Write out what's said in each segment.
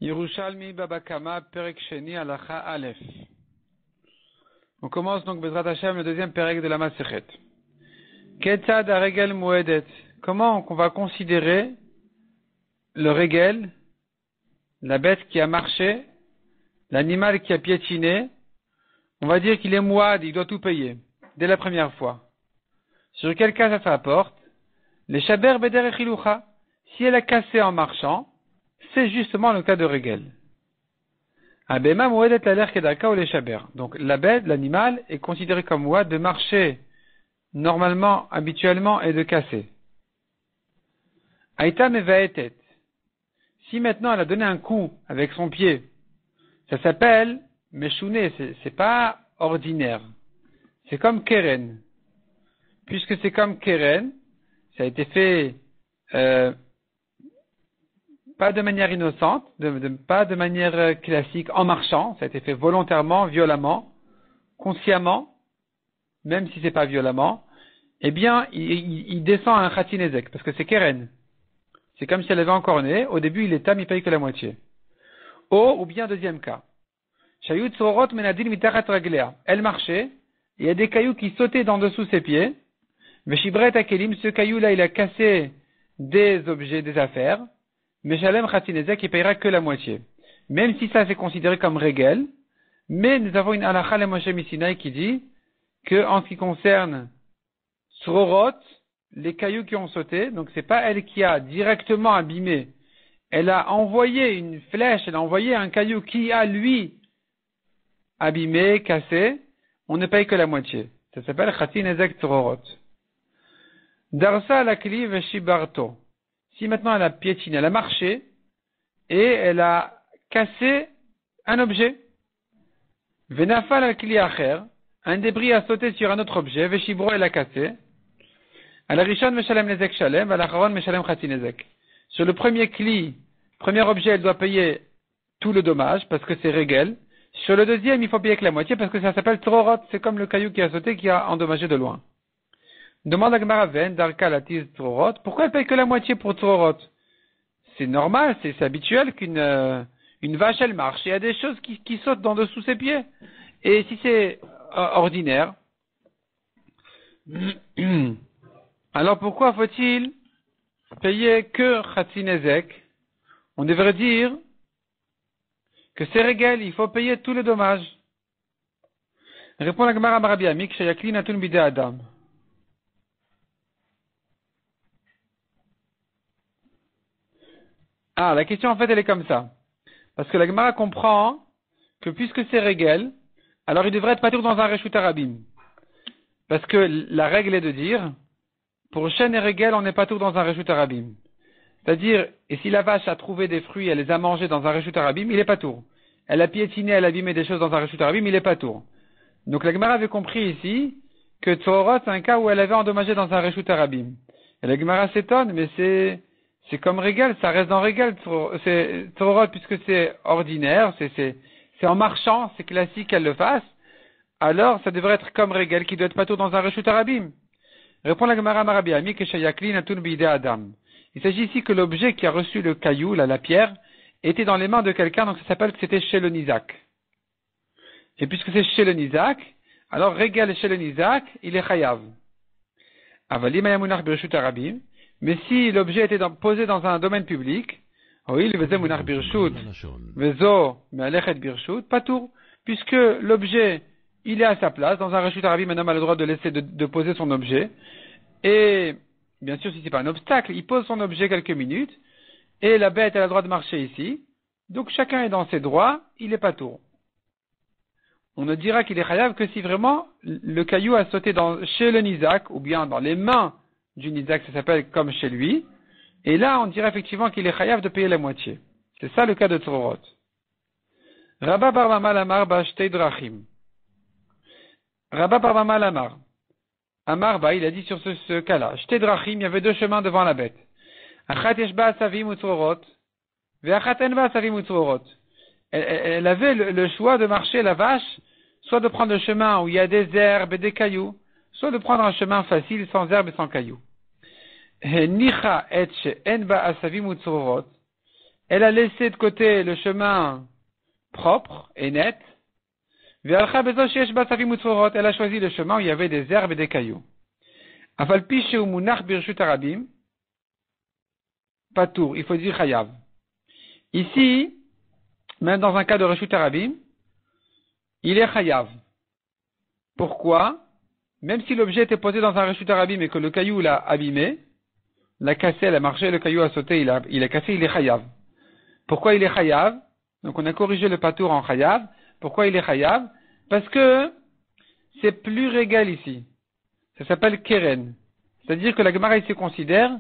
Yerushalmi Baba Kama Perek Sheni Halacha Aleph. On commence donc Bezrat Hashem le deuxième Perek de la Masechet. Ketzad HaRegel Moedet. Comment on va considérer le Regel, la bête qui a marché, l'animal qui a piétiné? On va dire qu'il est Mouad, il doit tout payer dès la première fois. Sur quel cas ça se rapporte? Les Shaber Beder Echilucha. Si elle a cassé en marchant, c'est justement le cas de Regel. Abema Moedet l'aler Kedaka ou les Shaber. Donc la bête, l'animal, est considéré comme Mouad de marcher normalement, habituellement et de casser. Aïta Mevaetet. Si maintenant elle a donné un coup avec son pied, ça s'appelle Meshouné, c'est pas ordinaire. C'est comme Keren. Puisque c'est comme Keren, ça a été fait pas de manière innocente, pas de manière classique, en marchant, ça a été fait volontairement, violemment, consciemment, même si c'est pas violemment, eh bien, il descend à un Khatinezek, parce que c'est Keren. C'est comme si elle avait encore né, au début il est tam, il paye que la moitié. Ou bien deuxième cas. Shayut Sorot Menadil Mitachat Raglea. Elle marchait, il y a des cailloux qui sautaient d'en dessous ses pieds, Veshibret Akelim, ce caillou-là, il a cassé des objets, des affaires, Meshalem Khatinezek, il payera que la moitié. Même si ça c'est considéré comme Regel, mais nous avons une halakha le Moshe Misinaï qui dit que en ce qui concerne Srorot, les cailloux qui ont sauté, donc c'est pas elle qui a directement abîmé, elle a envoyé une flèche, elle a envoyé un caillou qui a lui abîmé, cassé, on ne paye que la moitié. Ça s'appelle Khatinezek Srorot. Darsa Lakli Veshibarto. Si maintenant elle a piétiné, elle a marché, et elle a cassé un objet. Venafal al-kli acher, un débris a sauté sur un autre objet, Veshibro elle a cassé. Al-rishon meshalem nezek shalem, al-acharon meshalem khatinezek. Sur le premier kli, premier objet, elle doit payer tout le dommage, parce que c'est Regel. Sur le deuxième, il faut payer que la moitié, parce que ça s'appelle Trorot, c'est comme le caillou qui a sauté, qui a endommagé de loin. Demande à Gmaraven, Darka Latiz Trorot, pourquoi elle paye que la moitié pour Trorot? C'est normal, c'est habituel une vache elle marche, il y a des choses qui sautent dans dessous ses pieds. Et si c'est ordinaire, alors pourquoi faut-il payer que Khatinezek? On devrait dire que c'est Regel, il faut payer tout le dommage. Répond la Gemara Rabbi Amik, Shayakli Natun Bide Adam. La question en fait elle est comme ça. Parce que la Gemara comprend que puisque c'est Regel, alors il devrait être patour dans un Reshut Harabim. Parce que la règle est de dire, pour chêne et Regel, on n'est pas tout dans un Reshut Harabim. C'est-à-dire, et si la vache a trouvé des fruits, elle les a mangés dans un Reshut Harabim, il est pas tour. Elle a piétiné, elle a abîmé des choses dans un Reshut Harabim, il est pas tour. Donc la Gemara avait compris ici que Tzorot, c'est un cas où elle avait endommagé dans un Reshut Harabim. Et la Gemara s'étonne, mais c'est comme Regel, ça reste dans Regel, c'est Tzorot, puisque c'est ordinaire, c'est en marchant, c'est classique qu'elle le fasse, alors ça devrait être comme Regel, qui doit être pas tout dans un Reshut Harabim. Répond la Gemara Rabbi Ami que Shayakli Natun Bide Adam. Il s'agit ici que l'objet qui a reçu le caillou, la pierre, était dans les mains de quelqu'un, donc ça s'appelle que c'était chez le Nizak. Et puisque c'est chez le Nizak, alors Regel chez le Nizak, il est Chayav. Avalim Ayamunach Birshut Harabim. Mais si l'objet était posé dans un domaine public, oui, le Vezem Munach Birshut, Vezo Mealechet Birshut, Patour, puisque l'objet, il est à sa place, dans un Reshut Harabim, un homme a le droit de laisser de poser son objet, et bien sûr, si c'est pas un obstacle, il pose son objet quelques minutes, et la bête, elle a le droit de marcher ici, donc chacun est dans ses droits, il est Patour. On ne dira qu'il est chayav que si vraiment le caillou a sauté chez le Nizak, ou bien dans les mains du Nizak, ça s'appelle comme chez lui, et là on dira effectivement qu'il est chayav de payer la moitié. C'est ça le cas de Tzorot. Rabba bar Mamal Amar ba shtei drachim. Rabba bar Mamal Amar. Amar ba, il a dit sur ce cas-là, shtei drachim, il y avait deux chemins devant la bête. Achat yesh ba asavim u Tzorot, ve'achat en ba asavim u Tzorot. Elle avait le choix de marcher la vache, soit de prendre le chemin où il y a des herbes et des cailloux, soit de prendre un chemin facile sans herbes et sans cailloux. Nicha et en ba asavim u Tzorot. elle a laissé de côté le chemin propre et net. Elle a choisi le chemin où il y avait des herbes et des cailloux. Patour, il faut dire chayav. Ici, même dans un cas de reshut arabim, il est chayav. Pourquoi? Même si l'objet était posé dans un reshut arabim et que le caillou l'a abîmé, l'a cassé, elle a marché, le caillou a sauté, il est cassé, il est chayav. Pourquoi il est chayav? Donc on a corrigé le patour en chayav. Pourquoi il est chayav? Parce que c'est plus régal ici. Ça s'appelle keren. C'est-à-dire que la Gemara ici considère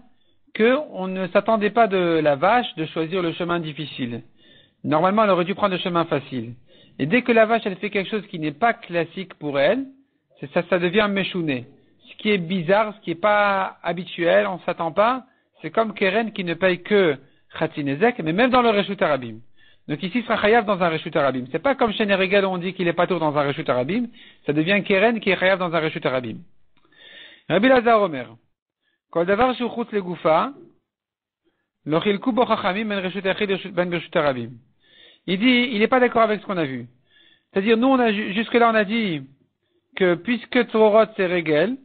qu'on ne s'attendait pas de la vache de choisir le chemin difficile. Normalement, elle aurait dû prendre le chemin facile. Et dès que la vache, elle fait quelque chose qui n'est pas classique pour elle, ça devient méchouné. Ce qui est bizarre, ce qui n'est pas habituel, on ne s'attend pas, c'est comme keren qui ne paye que Khatinezek, mais même dans le Reshut Arabim. Donc ici, il sera chayav dans un Reshut Arabim. C'est pas comme chez Nerigel où on dit qu'il est pas tour dans un Reshut Arabim, ça devient keren qui est chayav dans un Reshut Arabim. Rabbi Lazar Omer. Kol davar shu chutz legoufa, lo chilku bo chachamim ben Reshut Echid ben Reshut Arabim. Il dit, il n'est pas d'accord avec ce qu'on a vu. C'est-à-dire, nous, jusque-là, on a dit que puisque Tzorot c'est Regel,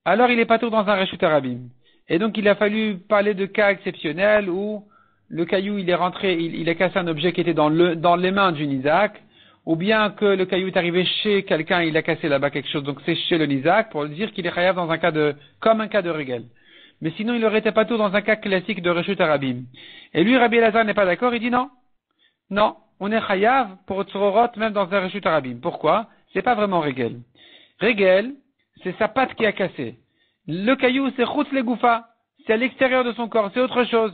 alors il est pas tour dans un Reshut Arabim. Et donc, il a fallu parler de cas exceptionnels où le caillou, il est rentré, il a cassé un objet qui était dans les mains du Nizak, ou bien que le caillou est arrivé chez quelqu'un, il a cassé là-bas quelque chose, donc c'est chez le Nizak, pour dire qu'il est chayav dans un cas comme un cas de Regel. Mais sinon, il aurait été pas tout dans un cas classique de Reshut Arabim. Et lui, Rabbi Elazar n'est pas d'accord, il dit non. Non, on est chayav pour Tzorot même dans un Reshut Arabim. Pourquoi? C'est pas vraiment Regel. Regel, c'est sa patte qui a cassé. Le caillou, c'est chutz legoufa. C'est à l'extérieur de son corps, c'est autre chose.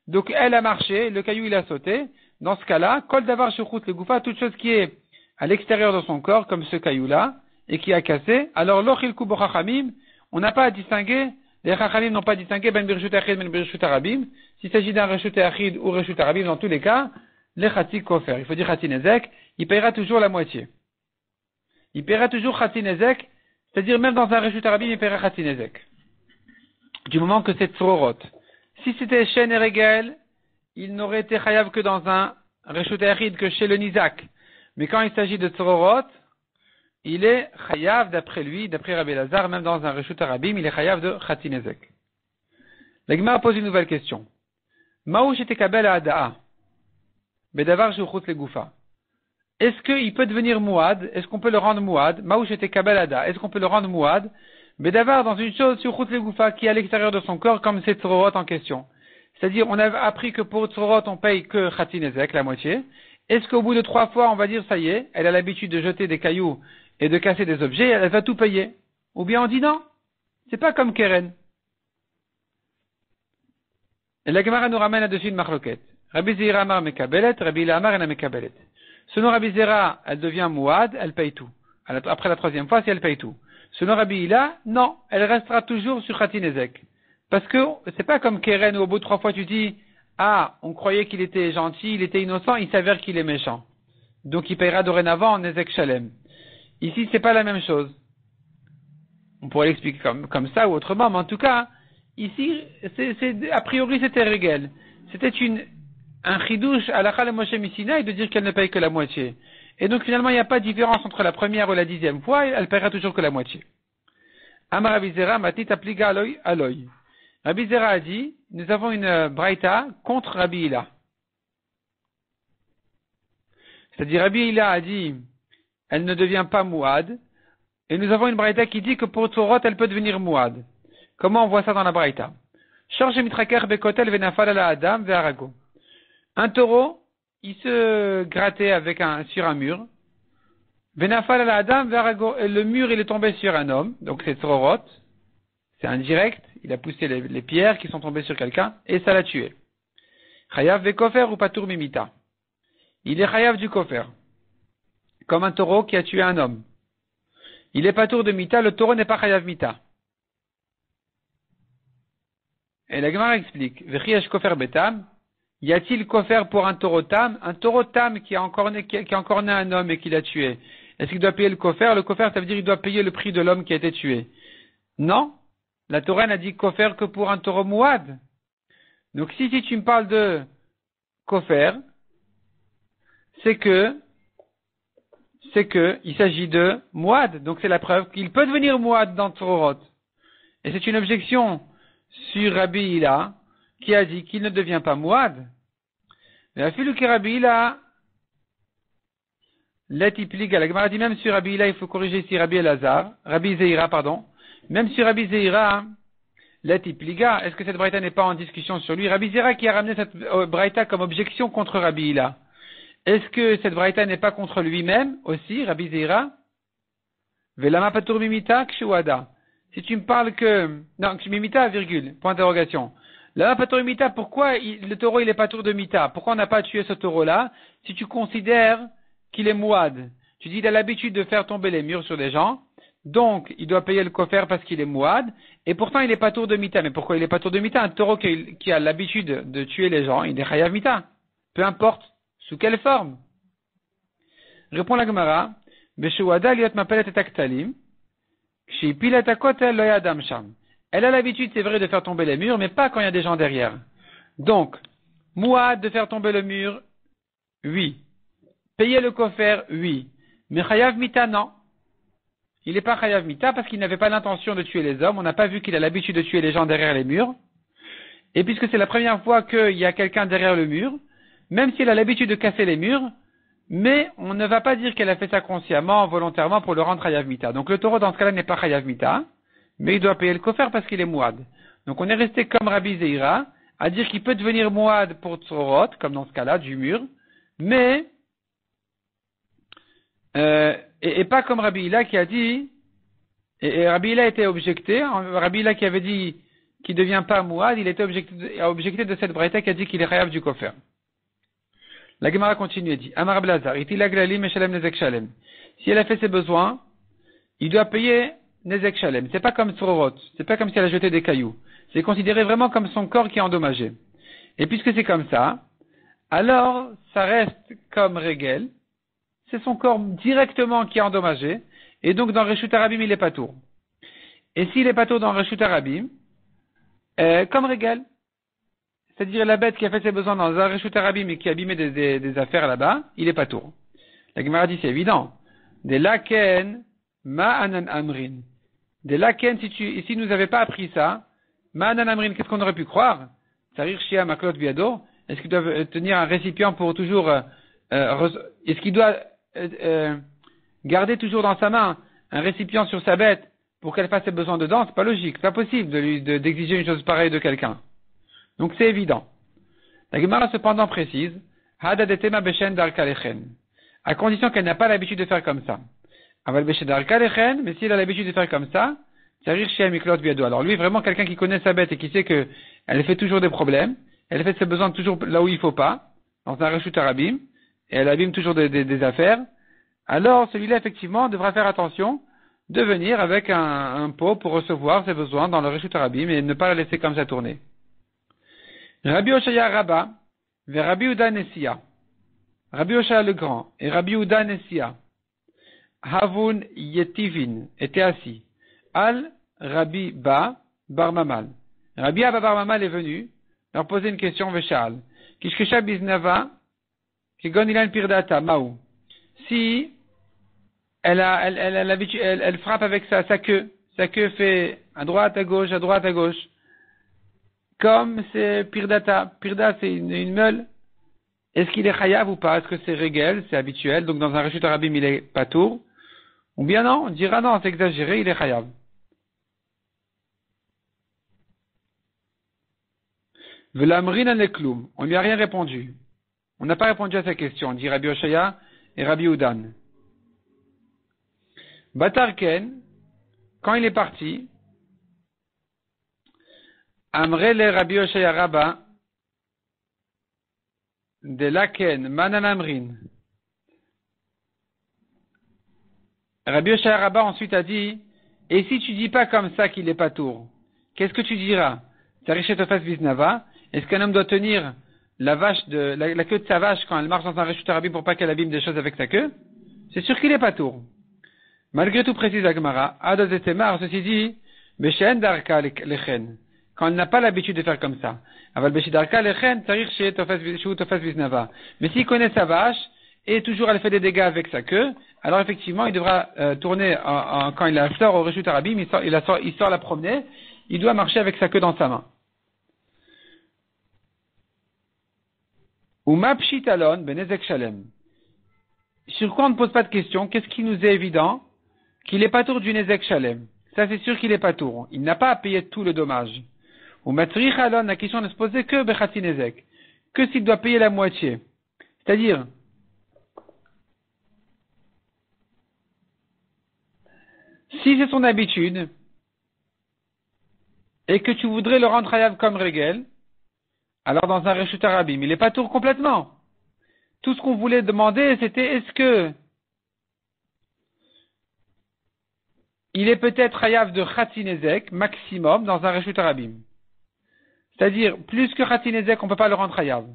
Donc, elle a marché, le caillou, il a sauté. Dans ce cas-là, kol davar shu chutz legoufa, toute chose qui est à l'extérieur de son corps, comme ce caillou-là, et qui a cassé, alors lo chilku bo chachamim, on n'a pas à distinguer, les chachamim n'ont pas à distinguer ben birshut achid, ben birshut arabim. S'il s'agit d'un reshut achid ou reshut arabim, dans tous les cas, les chatzik kofer. Il faut dire chatinezek, il paiera toujours la moitié. Il paiera toujours chatinezek, c'est-à-dire même dans un reshut arabim, il paiera chatinezek. Du moment que c'est tzorot. Si c'était chez Neregel, il n'aurait été chayav que dans un reshut achid, que chez le nizak. Mais quand il s'agit de tzorot, il est chayav d'après lui, d'après Rabbi Lazar, même dans un reshut arabim, il est chayav de chatinezek. La Gemara pose une nouvelle question. Maouch et tekabel ada'a. Bedavar shuchut legoufa. Est-ce qu'il peut devenir mouad? Est-ce qu'on peut le rendre mouad? Maouch et tekabel ada'a. Est-ce qu'on peut le rendre mouad? Bedavar dans une chose shuchut legoufa qui est à l'extérieur de son corps, comme c'est tzorot en question. C'est-à-dire, on a appris que pour tzorot, on paye que chatinezek, la moitié. Est-ce qu'au bout de 3 fois, on va dire, ça y est, elle a l'habitude de jeter des cailloux et de casser des objets, elle va tout payer? Ou bien on dit non, c'est pas comme Keren. Et la Gemara nous ramène là-dessus une marloquette. Rabbi Zera Amar Mekabelet, Rabbi Ila Amar Ena Mekabelet. Selon Rabbi Zera, elle devient mouad, elle paye tout. Après la 3e fois, si elle paye tout. Selon Rabbi Ila, non, elle restera toujours sur Khatinezek. Parce que c'est pas comme Keren où au bout de 3 fois tu dis, ah, on croyait qu'il était gentil, il était innocent, il s'avère qu'il est méchant. Donc il payera dorénavant en Nezek Shalem. Ici, c'est pas la même chose. On pourrait l'expliquer comme ça ou autrement, mais en tout cas, ici, a priori, c'était Regel. C'était un chidouche à la Chal Moshe Missina et de dire qu'elle ne paye que la moitié. Et donc finalement, il n'y a pas de différence entre la première ou la 10e fois, elle paiera toujours que la moitié. Amar Rabbi Zera, matit apliga aloy. Rabbi Zera a dit, nous avons une braïta contre Rabbi Hila. C'est-à-dire, Rabbi Hila a dit, elle ne devient pas mouad, et nous avons une braïta qui dit que pour Tzorot, elle peut devenir mouad. Comment on voit ça dans la braïta? Un taureau, il se grattait sur un mur. Venafal ala adam ve'arago, et le mur, il est tombé sur un homme, donc c'est Tzorot. C'est indirect, il a poussé les pierres qui sont tombées sur quelqu'un, et ça l'a tué. Chayav ve'kofer ou patour mimita. Il est chayav du kofer. Comme un taureau qui a tué un homme. Il est patour de mita, le taureau n'est pas chayav mita. Et la Gemara explique, Vechiyash kofer betam, y a-t-il kofer pour un taureau tam qui a encore né un homme et qui l'a tué? Est-ce qu'il doit payer le kofer? Le kofer, ça veut dire qu'il doit payer le prix de l'homme qui a été tué. Non. La Torah n'a dit kofer que pour un taureau mouad. Donc si tu me parles de kofer, c'est que il s'agit de Mouad. Donc c'est la preuve qu'il peut devenir Mouad dans Tsorot. Et c'est une objection sur Rabbi Hila, qui a dit qu'il ne devient pas Mouad. Mais la fille que Rabbi Hila, l'etipliga, la Gemara dit même sur Rabbi Hila, il faut corriger ici Rabbi Zeira, pardon. Même sur Rabbi Zeira, l'etipliga, est-ce que cette braïta n'est pas en discussion sur lui? Rabbi Zeira qui a ramené cette braïta comme objection contre Rabbi Hila. Est-ce que cette braïta n'est pas contre lui-même aussi, Rabbi Zeira? Velama patur mimita kshuada. Si tu me parles que, non, mimita, virgule, point d'interrogation. Lama patur mimita, pourquoi le taureau il est patour de mita? Pourquoi on n'a pas tué ce taureau-là? Si tu considères qu'il est mouad. Tu dis il a l'habitude de faire tomber les murs sur des gens. Donc, il doit payer le kofer parce qu'il est mouad. Et pourtant, il est patour de mita. Mais pourquoi il est patour de mita? Un taureau qui a l'habitude de tuer les gens, il est chayav mita. Peu importe. Sous quelle forme? Répond la Gemara, Beshuada liot mapelet et aktalim, kshipilet akotel lo yadam sham. Elle a l'habitude, c'est vrai, de faire tomber les murs, mais pas quand il y a des gens derrière. Donc, Mouad de faire tomber le mur, oui. Payer le kofer, oui. Mais chayav mita, non. Il n'est pas chayav mita parce qu'il n'avait pas l'intention de tuer les hommes. On n'a pas vu qu'il a l'habitude de tuer les gens derrière les murs. Et puisque c'est la première fois qu'il y a quelqu'un derrière le mur, même s'il a l'habitude de casser les murs, mais on ne va pas dire qu'elle a fait ça consciemment, volontairement, pour le rendre chayav mita. Donc le taureau, dans ce cas-là, n'est pas chayav mita, mais il doit payer le kofer parce qu'il est mouad. Donc on est resté comme Rabbi Zeira, à dire qu'il peut devenir mouad pour tsorot, comme dans ce cas-là, du mur, mais, et pas comme Rabbi Hila qui a dit, et Rabbi Hila était objecté, Rabbi Hila qui avait dit qu'il ne devient pas mouad, il était objecté de cette braïta qui a dit qu'il est chayav du kofer. La Gemara continue et dit, Amar Blazar, itilag lalim meshalem nezek shalem. Si elle a fait ses besoins, il doit payer nezek shalem. C'est pas comme tsorot. C'est pas comme si elle a jeté des cailloux. C'est considéré vraiment comme son corps qui est endommagé. Et puisque c'est comme ça, alors, ça reste comme régel. C'est son corps directement qui est endommagé. Et donc, dans Reshut Arabim, il est patour. Et s'il est patour dans Reshut Arabim, comme régel. C'est-à-dire la bête qui a fait ses besoins dans un Reshut Arabim et qui a abîmé des affaires là-bas, il est pas tour. La Gemara dit c'est évident. Des laken ma'anan amrin. Des laken, si nous n'avait pas appris ça, ma'anan amrin, qu'est-ce qu'on aurait pu croire? Sarir shia maklot biado. Est-ce qu'il doit tenir un récipient pour toujours, est-ce qu'il doit garder toujours dans sa main un récipient sur sa bête pour qu'elle fasse ses besoins dedans? C'est pas logique, c'est pas possible d'exiger une chose pareille de quelqu'un. Donc c'est évident. La Gemara cependant précise, Hadadetema beshen darkalechen, à condition qu'elle n'a pas l'habitude de faire comme ça. Aval beshen darkalechen, mais s'il a l'habitude de faire comme ça, Tsarir shia miklot biado. Alors lui, vraiment quelqu'un qui connaît sa bête et qui sait que elle fait toujours des problèmes, elle fait ses besoins toujours là où il faut pas, dans un reshut arabim, et elle abîme toujours des affaires, alors celui-là effectivement devra faire attention de venir avec un pot pour recevoir ses besoins dans le reshut arabim et ne pas le laisser comme ça tourner. Rabbi Oshaya Rabba, vers Rabbi Uda Nessia. Rabbi Oshaya le Grand et Rabbi Uda Nessia. Havun Yetivin étaient assis. Al Rabbi Ba Bar Mamal. Rabbi Abba Bar Mamal est venu leur poser une question Veshal. Kishkesha Biznava, Kigon Ilan Pirdata, Maou. Si elle frappe avec sa queue fait à droite, à gauche, comme c'est Pirdata. Pirda, c'est une meule. Est-ce qu'il est chayav ou pas? Est-ce que c'est régel? C'est habituel. Donc, dans un reshut arabim, il est patour. Ou bien non, on dira non, c'est exagéré, il est chayav. V'lamrin anekloum. On lui a rien répondu. On n'a pas répondu à sa question, dit Rabbi Oshaya et Rabbi Udan. Batarken, quand il est parti, Amrele Rabbi Oshaya Rabba, de Laken, Manan Amrin. Rabbi Oshaya Rabba ensuite a dit, et si tu dis pas comme ça qu'il est pas tour, qu'est-ce que tu diras? Tarichetofas Biznava, est-ce qu'un homme doit tenir la queue de sa vache quand elle marche dans un reshut arabim pour pas qu'elle abîme des choses avec sa queue? C'est sûr qu'il est pas tour. Malgré tout, précise Agmara, Adazetemar, ceci dit, Beshen Darka Lechen. quand elle n'a pas l'habitude de faire comme ça. Mais s'il connaît sa vache, et toujours elle fait des dégâts avec sa queue, alors effectivement, il devra tourner quand il la sort au Reshut Arabim, il sort la promener, il doit marcher avec sa queue dans sa main. Ou ma pshitalon benezek shalem. Sur quoi on ne pose pas de question? Qu'est-ce qui nous est évident? Qu'il est pas tour du nezek shalem. Ça c'est sûr qu'il est pas tour. Il n'a pas à payer tout le dommage. Ou matrich alon, la question ne se posait que bechati nezek. Que s'il doit payer la moitié. C'est-à-dire, si c'est son habitude, et que tu voudrais le rendre hayav comme régel, alors dans un reshut arabim, il n'est pas tour complètement. Tout ce qu'on voulait demander, c'était est-ce que il est peut-être hayav de Khatinezek maximum dans un reshut arabim. C'est-à-dire, plus que Khatinezek, on ne peut pas le rendre hayav.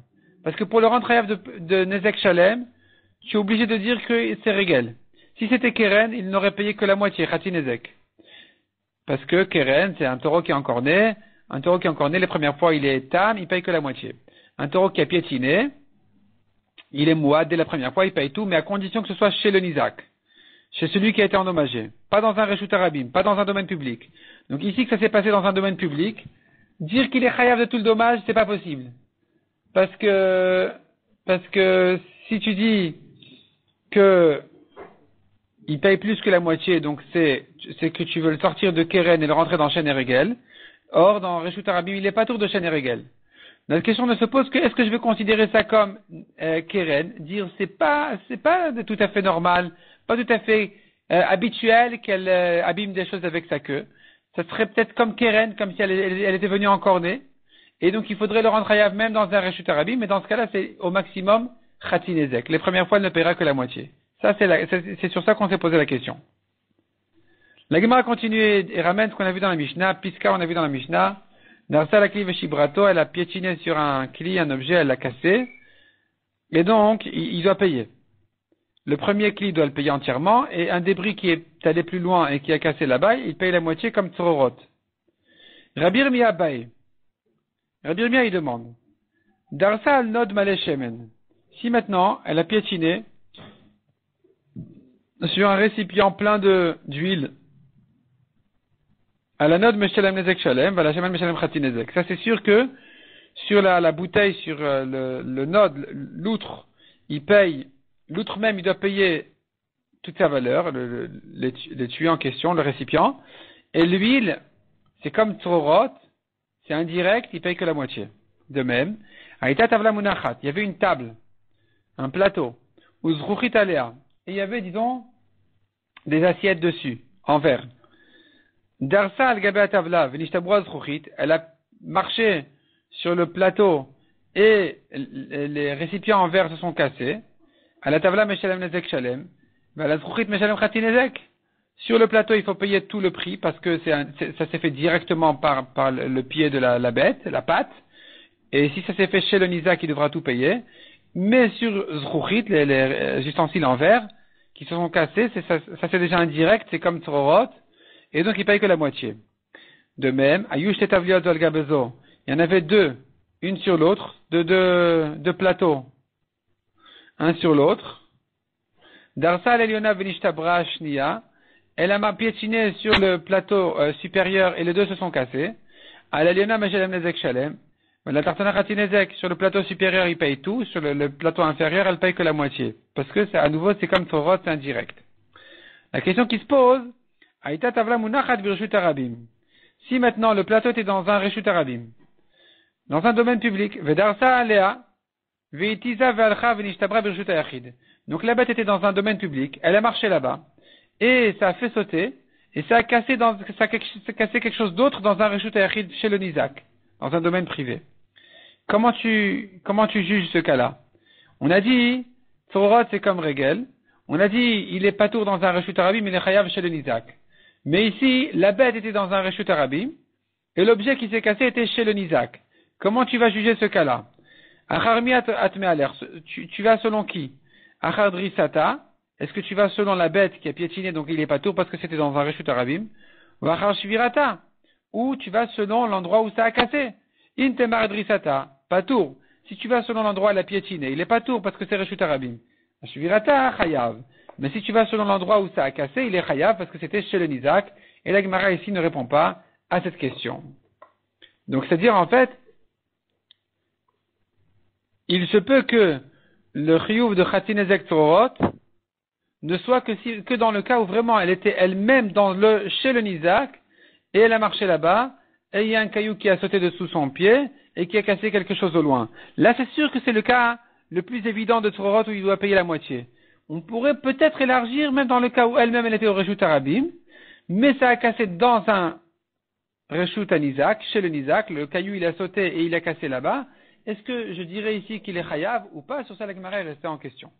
Parce que pour le rendre hayav de Nezek Shalem, tu es obligé de dire que c'est régel. Si c'était Keren, il n'aurait payé que la moitié, Khatinezek. Parce que Keren, c'est un taureau qui est encore né. Un taureau qui est encore né, les premières fois, il est tam, il paye que la moitié. Un taureau qui a piétiné, il est mouad dès la première fois, il paye tout, mais à condition que ce soit chez le Nizak. Chez celui qui a été endommagé. Pas dans un reshut arabim, pas dans un domaine public. Donc ici que ça s'est passé dans un domaine public, dire qu'il est chayav de tout le dommage, c'est pas possible. Parce que si tu dis que il paye plus que la moitié, donc c'est que tu veux le sortir de Keren et le rentrer dans Shen et Regel. Or, dans reshut arabim, il n'est pas tour de Shen et Regel. Notre question ne se pose que est-ce que je vais considérer ça comme Keren, dire c'est pas tout à fait normal, pas tout à fait habituel qu'elle abîme des choses avec sa queue. Ça serait peut-être comme Keren, comme si elle était venue encornée. Et donc il faudrait le rendre hayav même dans un reshut arabim, mais dans ce cas-là c'est au maximum Khatinezek. Les premières fois elle ne paiera que la moitié. Ça c'est sur ça qu'on s'est posé la question. La Gemara continue et ramène ce qu'on a vu dans la Mishnah. Piska on a vu dans la Mishnah. Narsa la kli veshibrato, elle a piétiné sur un kli, un objet, elle l'a cassé. Et donc, il doit payer. Le premier kli doit le payer entièrement, et un débris qui est allé plus loin et qui a cassé là-bas, il paye la moitié comme Tzororot. Rabbi Yirmiyah Baye. Rabbi Yirmiyah, il demande. Darsa al nod malé shemen. Si maintenant, elle a piétiné sur un récipient plein d'huile, à la nod meshalem nezek shalem, à la shemen meshalem khatinezek. Ça c'est sûr que sur la bouteille, sur le nod, l'outre, il paye, l'outre même il doit payer toute sa valeur, les tuyaux en question, le récipient. Et l'huile, c'est comme Tzororot, c'est indirect, il paye que la moitié. De même, Aïta tavla munachat, il y avait une table, un plateau, ou zruchit alea, et il y avait, disons, des assiettes dessus, en verre. Darsa al-Gabea Tavla, Venishtabroaz Ruchit, elle a marché sur le plateau et les récipients en verre se sont cassés. À la Tavla Meshalem Nezek Shalem, à la Ruchit Meshalem Khatinezek. Sur le plateau, il faut payer tout le prix parce que ça s'est fait directement par le pied de la bête, la patte. Et si ça s'est fait chez le Nizak, il devra tout payer. Mais sur Zruchit, les ustensiles en verre qui se sont cassés, ça c'est déjà indirect, c'est comme Tzororot. Et donc, il paye que la moitié. De même, Ayush Tetavliot Zol Gabezo, il y en avait deux, une sur l'autre, deux plateaux, un sur l'autre. Darsa Eliona Venishtabra Shnia, elle a piétiné sur le plateau supérieur et les deux se sont cassés. Al Eliona Meshalem Nezek Shalem, la Tartana Khatinezek, sur le plateau supérieur, il paye tout, sur le plateau inférieur, elle paye que la moitié. Parce que, à nouveau, c'est comme Torot, c'est indirect. La question qui se pose, Aïta tavla munachat birshut arabim. Si maintenant le plateau était dans un reshut arabim, dans un domaine public, vedarsa alea, veitiza ve'alcha venishtabra birshut ayachid. Donc la bête était dans un domaine public, elle a marché là-bas, et ça a fait sauter, et ça a cassé quelque chose d'autre dans un reshut ayachid chez le Nizak, dans un domaine privé. Comment tu juges ce cas-là? On a dit, Tzororot c'est comme Regel, on a dit, il est patour dans un reshut arabim, il est chayav chez le Nizak. Mais ici, la bête était dans un reshut arabim, et l'objet qui s'est cassé était chez le Nizak. Comment tu vas juger ce cas-là? Tu vas selon qui? Achardrisata, est-ce que tu vas selon la bête qui a piétiné, donc il est patour parce que c'était dans un reshut arabim? Ou achar shvirata, ou tu vas selon l'endroit où ça a cassé. Intemar drisata, patour. Si tu vas selon l'endroit où elle a piétiné, il est patour parce que c'est reshut harabim. Ashvirata, chayav. Mais si tu vas selon l'endroit où ça a cassé, il est chayav parce que c'était chez le Nizak. Et la Gemara ici ne répond pas à cette question. Donc, c'est-à-dire, en fait, il se peut que le chiyuv de Chatinezek Tzorot ne soit que dans le cas où vraiment elle était elle-même chez le Nizak, et elle a marché là-bas, et il y a un caillou qui a sauté dessous son pied, et qui a cassé quelque chose au loin. Là, c'est sûr que c'est le cas le plus évident de Tzorot où il doit payer la moitié. On pourrait peut-être élargir, même dans le cas où elle-même elle était au Reshut Harabim, mais ça a cassé dans un Reshut à Nizak, chez le Nizak, le caillou il a sauté et il a cassé là-bas. Est-ce que je dirais ici qu'il est chayav ou pas? Sur ça, la Gemara est restée en question.